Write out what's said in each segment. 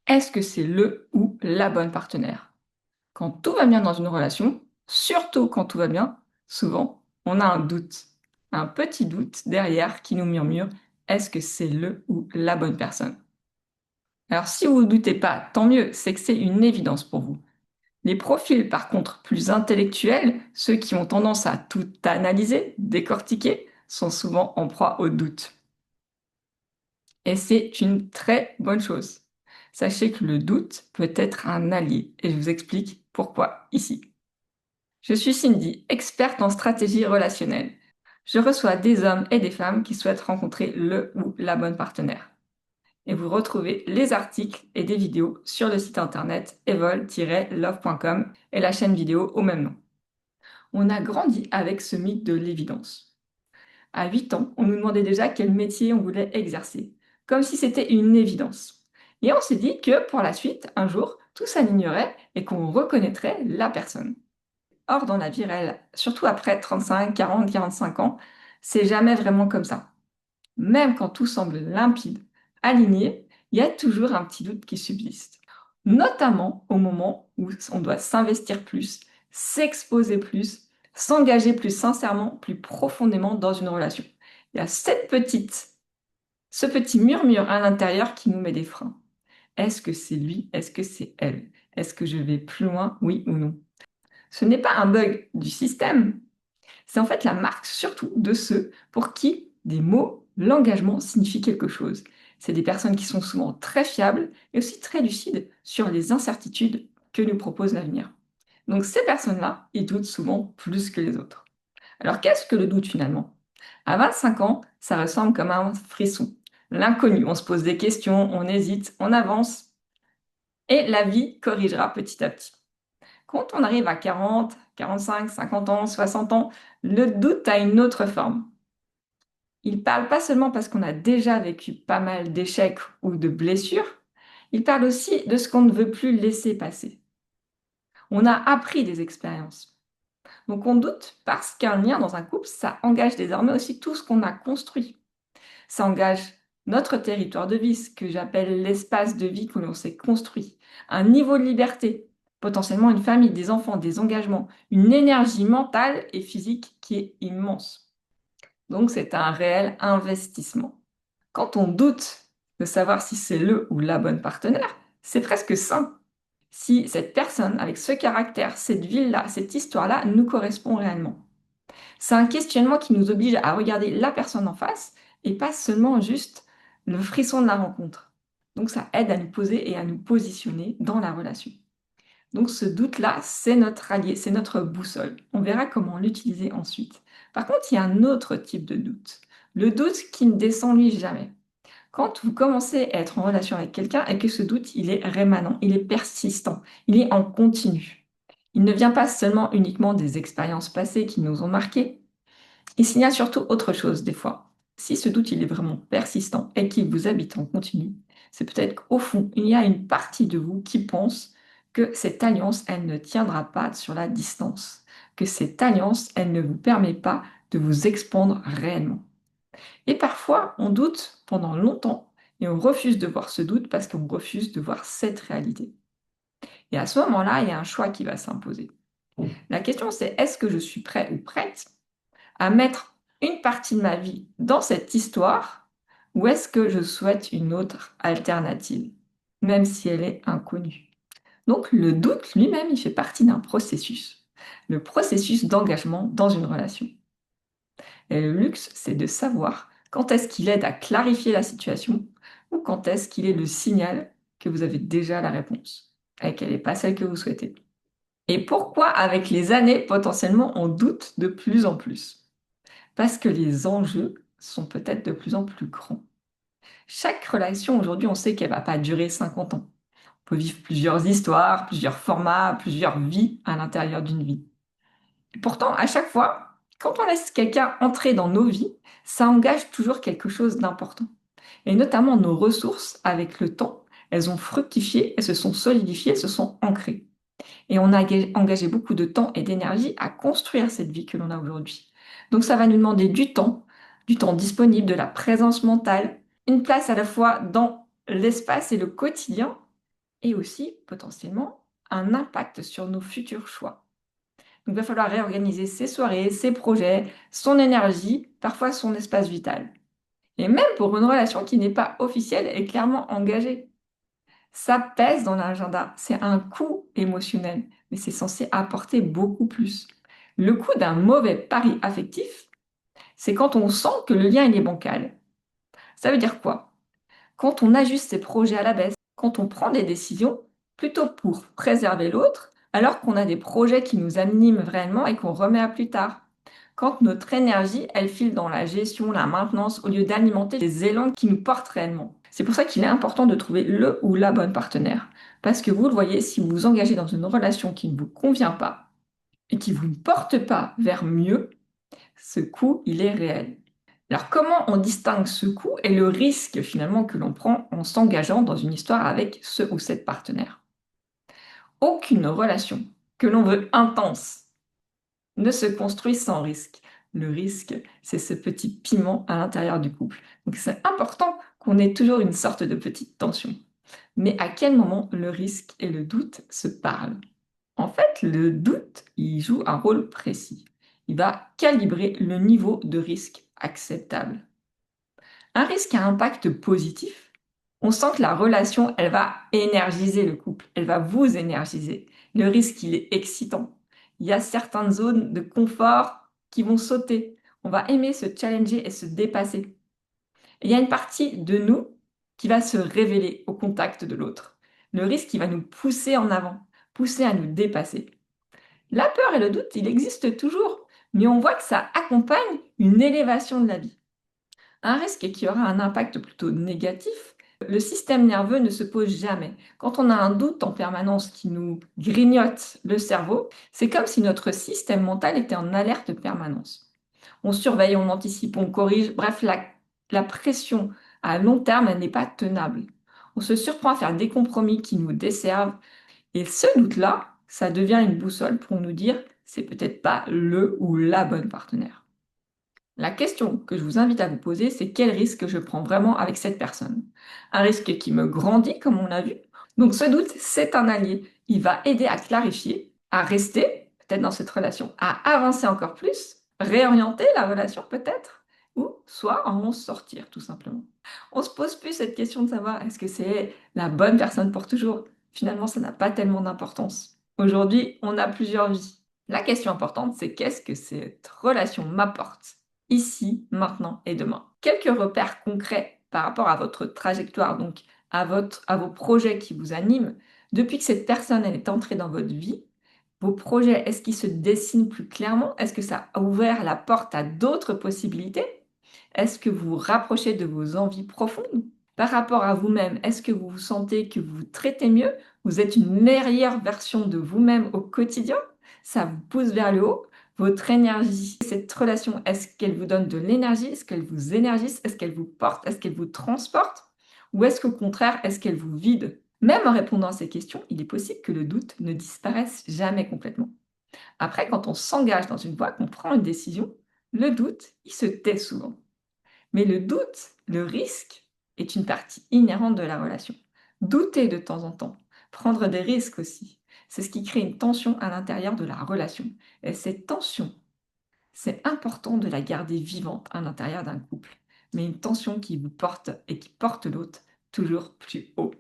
Est-ce que c'est le ou la bonne partenaire? Quand tout va bien dans une relation, surtout quand tout va bien, souvent, on a un doute, un petit doute derrière qui nous murmure, est-ce que c'est le ou la bonne personne? Alors si vous ne doutez pas, tant mieux, c'est que c'est une évidence pour vous. Les profils, par contre, plus intellectuels, ceux qui ont tendance à tout analyser, décortiquer, sont souvent en proie au doute. Et c'est une très bonne chose. Sachez que le doute peut être un allié, et je vous explique pourquoi ici. Je suis Cindy, experte en stratégie relationnelle. Je reçois des hommes et des femmes qui souhaitent rencontrer le ou la bonne partenaire. Et vous retrouvez les articles et des vidéos sur le site internet evol-love.com et la chaîne vidéo au même nom. On a grandi avec ce mythe de l'évidence. À 8 ans, on nous demandait déjà quel métier on voulait exercer, comme si c'était une évidence. Et on s'est dit que pour la suite, un jour, tout s'alignerait et qu'on reconnaîtrait la personne. Or, dans la vie réelle, surtout après 35, 40, 45 ans, c'est jamais vraiment comme ça. Même quand tout semble limpide, aligné, il y a toujours un petit doute qui subsiste. Notamment au moment où on doit s'investir plus, s'exposer plus, s'engager plus sincèrement, plus profondément dans une relation. Il y a ce petit murmure à l'intérieur qui nous met des freins. Est-ce que c'est lui? Est-ce que c'est elle? Est-ce que je vais plus loin? Oui ou non? Ce n'est pas un bug du système, c'est en fait la marque surtout de ceux pour qui des mots, l'engagement signifie quelque chose. C'est des personnes qui sont souvent très fiables et aussi très lucides sur les incertitudes que nous propose l'avenir. Donc ces personnes-là, ils doutent souvent plus que les autres. Alors qu'est-ce que le doute finalement? À 25 ans, ça ressemble comme un frisson. L'inconnu, on se pose des questions, on hésite, on avance et la vie corrigera petit à petit. Quand on arrive à 40, 45, 50 ans, 60 ans, le doute a une autre forme. Il parle pas seulement parce qu'on a déjà vécu pas mal d'échecs ou de blessures, il parle aussi de ce qu'on ne veut plus laisser passer. On a appris des expériences. Donc on doute parce qu'un lien dans un couple, ça engage désormais aussi tout ce qu'on a construit. Ça engage notre territoire de vie, ce que j'appelle l'espace de vie que l'on s'est construit, un niveau de liberté, potentiellement une famille, des enfants, des engagements, une énergie mentale et physique qui est immense. Donc c'est un réel investissement. Quand on doute de savoir si c'est le ou la bonne partenaire, c'est presque sain. Si cette personne, avec ce caractère, cette ville-là, cette histoire-là, nous correspond réellement. C'est un questionnement qui nous oblige à regarder la personne en face et pas seulement juste le frisson de la rencontre. Donc ça aide à nous poser et à nous positionner dans la relation. Donc ce doute-là, c'est notre allié, c'est notre boussole. On verra comment l'utiliser ensuite. Par contre, il y a un autre type de doute. Le doute qui ne descend lui jamais. Quand vous commencez à être en relation avec quelqu'un et que ce doute, il est rémanent, il est persistant, il est en continu. Il ne vient pas seulement uniquement des expériences passées qui nous ont marqués, il signale surtout autre chose des fois. Si ce doute il est vraiment persistant et qu'il vous habite en continu, c'est peut-être qu'au fond, il y a une partie de vous qui pense que cette alliance, elle ne tiendra pas sur la distance, que cette alliance, elle ne vous permet pas de vous expandre réellement. Et parfois, on doute pendant longtemps et on refuse de voir ce doute parce qu'on refuse de voir cette réalité. Et à ce moment-là, il y a un choix qui va s'imposer. La question, c'est est-ce que je suis prêt ou prête à mettre une partie de ma vie dans cette histoire ou est-ce que je souhaite une autre alternative, même si elle est inconnue? Donc le doute lui-même, il fait partie d'un processus, le processus d'engagement dans une relation. Et le luxe, c'est de savoir quand est-ce qu'il aide à clarifier la situation ou quand est-ce qu'il est le signal que vous avez déjà la réponse et qu'elle n'est pas celle que vous souhaitez. Et pourquoi, avec les années, potentiellement, on doute de plus en plus? Parce que les enjeux sont peut-être de plus en plus grands. Chaque relation, aujourd'hui, on sait qu'elle ne va pas durer 50 ans. On peut vivre plusieurs histoires, plusieurs formats, plusieurs vies à l'intérieur d'une vie. Et pourtant, à chaque fois, quand on laisse quelqu'un entrer dans nos vies, ça engage toujours quelque chose d'important. Et notamment nos ressources, avec le temps, elles ont fructifié, elles se sont solidifiées, elles se sont ancrées. Et on a engagé beaucoup de temps et d'énergie à construire cette vie que l'on a aujourd'hui. Donc ça va nous demander du temps disponible, de la présence mentale, une place à la fois dans l'espace et le quotidien, et aussi potentiellement un impact sur nos futurs choix. Donc, il va falloir réorganiser ses soirées, ses projets, son énergie, parfois son espace vital. Et même pour une relation qui n'est pas officielle et clairement engagée. Ça pèse dans l'agenda, c'est un coût émotionnel, mais c'est censé apporter beaucoup plus. Le coût d'un mauvais pari affectif, c'est quand on sent que le lien il est bancal. Ça veut dire quoi? Quand on ajuste ses projets à la baisse, quand on prend des décisions plutôt pour préserver l'autre, alors qu'on a des projets qui nous animent vraiment et qu'on remet à plus tard. Quand notre énergie, elle file dans la gestion, la maintenance, au lieu d'alimenter les élans qui nous portent réellement. C'est pour ça qu'il est important de trouver le ou la bonne partenaire. Parce que vous le voyez, si vous vous engagez dans une relation qui ne vous convient pas et qui ne vous porte pas vers mieux, ce coût, il est réel. Alors, comment on distingue ce coût et le risque finalement que l'on prend en s'engageant dans une histoire avec ce ou cette partenaire? Aucune relation que l'on veut intense ne se construit sans risque. Le risque, c'est ce petit piment à l'intérieur du couple. Donc, c'est important qu'on ait toujours une sorte de petite tension. Mais à quel moment le risque et le doute se parlent? En fait, le doute, il joue un rôle précis. Il va calibrer le niveau de risque acceptable. Un risque à impact positif, on sent que la relation, elle va énergiser le couple, elle va vous énergiser. Le risque, il est excitant. Il y a certaines zones de confort qui vont sauter. On va aimer se challenger et se dépasser. Et il y a une partie de nous qui va se révéler au contact de l'autre. Le risque, il va nous pousser en avant, pousser à nous dépasser. La peur et le doute, il existe toujours, mais on voit que ça accompagne une élévation de la vie. Un risque qui aura un impact plutôt négatif, le système nerveux ne se pose jamais. Quand on a un doute en permanence qui nous grignote le cerveau, c'est comme si notre système mental était en alerte permanence. On surveille, on anticipe, on corrige, bref, la pression à long terme, elle n'est pas tenable. On se surprend à faire des compromis qui nous desservent, et ce doute-là, ça devient une boussole pour nous dire c'est peut-être pas le ou la bonne partenaire. La question que je vous invite à vous poser, c'est quel risque je prends vraiment avec cette personne? Un risque qui me grandit, comme on l'a vu. Donc ce doute, c'est un allié. Il va aider à clarifier, à rester peut-être dans cette relation, à avancer encore plus, réorienter la relation peut-être, ou soit en sortir tout simplement. On se pose plus cette question de savoir est-ce que c'est la bonne personne pour toujours? Finalement, ça n'a pas tellement d'importance. Aujourd'hui, on a plusieurs vies. La question importante, c'est qu'est-ce que cette relation m'apporte? Ici, maintenant et demain. Quelques repères concrets par rapport à votre trajectoire, donc à vos projets qui vous animent. Depuis que cette personne elle est entrée dans votre vie, vos projets, est-ce qu'ils se dessinent plus clairement? Est-ce que ça a ouvert la porte à d'autres possibilités? Est-ce que vous vous rapprochez de vos envies profondes? Par rapport à vous-même, est-ce que vous vous sentez que vous vous traitez mieux? Vous êtes une meilleure version de vous-même au quotidien? Ça vous pousse vers le haut? Votre énergie, cette relation, est-ce qu'elle vous donne de l'énergie? Est-ce qu'elle vous énergise? Est-ce qu'elle vous porte? Est-ce qu'elle vous transporte? Ou est-ce qu'au contraire, est-ce qu'elle vous vide? Même en répondant à ces questions, il est possible que le doute ne disparaisse jamais complètement. Après, quand on s'engage dans une voie, qu'on prend une décision, le doute, il se tait souvent. Mais le doute, le risque, est une partie inhérente de la relation. Douter de temps en temps, prendre des risques aussi, c'est ce qui crée une tension à l'intérieur de la relation. Et cette tension, c'est important de la garder vivante à l'intérieur d'un couple, mais une tension qui vous porte et qui porte l'autre toujours plus haut.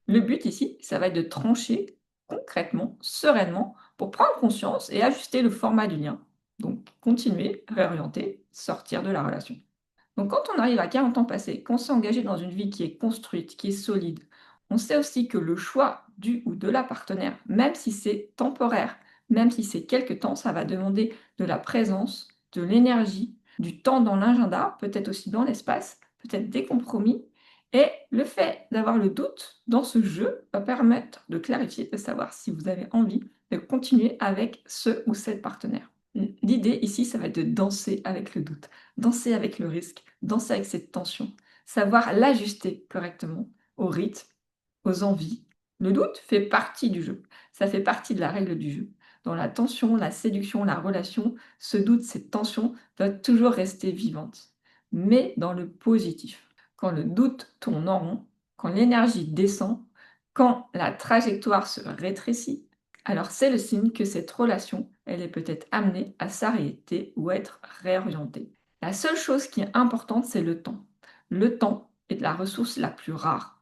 Le but ici, ça va être de trancher concrètement, sereinement, pour prendre conscience et ajuster le format du lien. Donc, continuer, réorienter, sortir de la relation. Donc, quand on arrive à 40 ans passés, qu'on s'est engagé dans une vie qui est construite, qui est solide, on sait aussi que le choix du ou de la partenaire, même si c'est temporaire, même si c'est quelque temps, ça va demander de la présence, de l'énergie, du temps dans l'agenda, peut-être aussi dans l'espace, peut-être des compromis. Et le fait d'avoir le doute dans ce jeu va permettre de clarifier, de savoir si vous avez envie de continuer avec ce ou cette partenaire. L'idée ici, ça va être de danser avec le doute, danser avec le risque, danser avec cette tension, savoir l'ajuster correctement au rythme, aux envies. Le doute fait partie du jeu, ça fait partie de la règle du jeu. Dans la tension, la séduction, la relation, ce doute, cette tension doit toujours rester vivante, mais dans le positif. Quand le doute tourne en rond, quand l'énergie descend, Quand la trajectoire se rétrécit, alors c'est le signe que cette relation, elle est peut-être amenée à s'arrêter ou à être réorientée. La seule chose qui est importante, c'est le temps. Le temps est la ressource la plus rare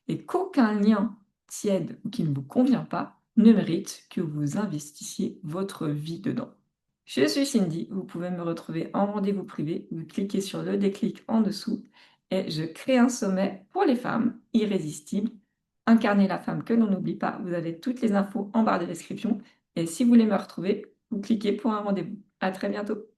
et qu'aucun lien tiède ou qui ne vous convient pas ne mérite que vous investissiez votre vie dedans. Je suis Cindy, vous pouvez me retrouver en rendez-vous privé, vous cliquez sur le déclic en dessous et je crée un sommet pour les femmes irrésistibles. Incarner la femme que l'on n'oublie pas, vous avez toutes les infos en barre de description et si vous voulez me retrouver, vous cliquez pour un rendez-vous. À très bientôt.